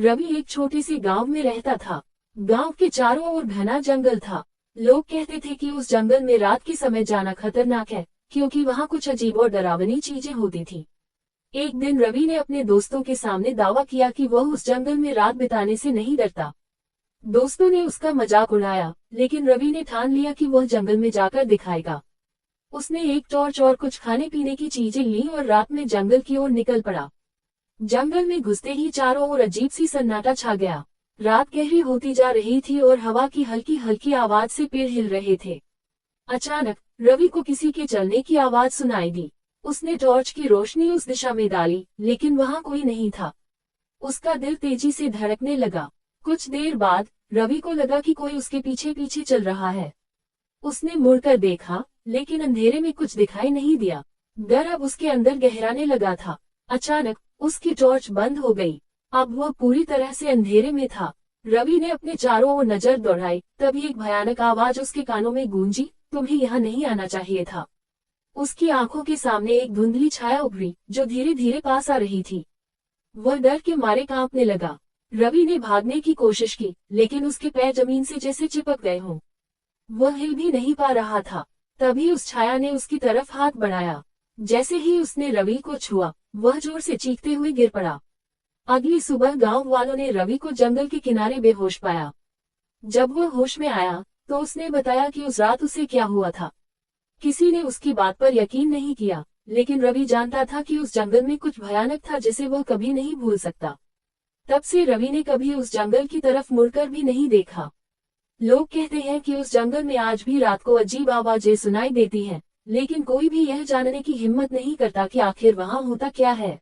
रवि एक छोटे से गांव में रहता था। गांव के चारों ओर घना जंगल था। लोग कहते थे कि उस जंगल में रात के समय जाना खतरनाक है, क्योंकि वहां कुछ अजीब और डरावनी चीजें होती थी। एक दिन रवि ने अपने दोस्तों के सामने दावा किया कि वह उस जंगल में रात बिताने से नहीं डरता। दोस्तों ने उसका मजाक उड़ाया, लेकिन रवि ने ठान लिया कि वह जंगल में जाकर दिखाएगा। उसने एक टॉर्च और कुछ खाने पीने की चीजें ली और रात में जंगल की ओर निकल पड़ा। जंगल में घुसते ही चारों ओर अजीब सी सन्नाटा छा गया। रात गहरी होती जा रही थी और हवा की हल्की हल्की आवाज से पेड़ हिल रहे थे। अचानक रवि को किसी के चलने की आवाज सुनाई दी। उसने टॉर्च की रोशनी उस दिशा में डाली, लेकिन वहां कोई नहीं था। उसका दिल तेजी से धड़कने लगा। कुछ देर बाद रवि को लगा कि कोई उसके पीछे पीछे चल रहा है। उसने मुड़कर देखा, लेकिन अंधेरे में कुछ दिखाई नहीं दिया। डर अब उसके अंदर गहराने लगा था। अचानक उसकी टॉर्च बंद हो गई। अब वह पूरी तरह से अंधेरे में था। रवि ने अपने चारों ओर नजर दौड़ाई, तभी एक भयानक आवाज उसके कानों में गूंजी, तुम्हें यहाँ नहीं आना चाहिए था। उसकी आंखों के सामने एक धुंधली छाया उभरी, जो धीरे धीरे पास आ रही थी। वह डर के मारे कांपने लगा। रवि ने भागने की कोशिश की, लेकिन उसके पैर जमीन से जैसे चिपक गए हों। वह हिल भी नहीं पा रहा था। तभी उस छाया ने उसकी तरफ हाथ बढ़ाया। जैसे ही उसने रवि को छुआ, वह जोर से चीखते हुए गिर पड़ा। अगली सुबह गांव वालों ने रवि को जंगल के किनारे बेहोश पाया। जब वह होश में आया, तो उसने बताया कि उस रात उसे क्या हुआ था। किसी ने उसकी बात पर यकीन नहीं किया, लेकिन रवि जानता था कि उस जंगल में कुछ भयानक था जिसे वह कभी नहीं भूल सकता। तब से रवि ने कभी उस जंगल की तरफ मुड़कर भी नहीं देखा। लोग कहते हैं कि उस जंगल में आज भी रात को अजीब आवाजें सुनाई देती हैं, लेकिन कोई भी यह जानने की हिम्मत नहीं करता कि आखिर वहां होता क्या है।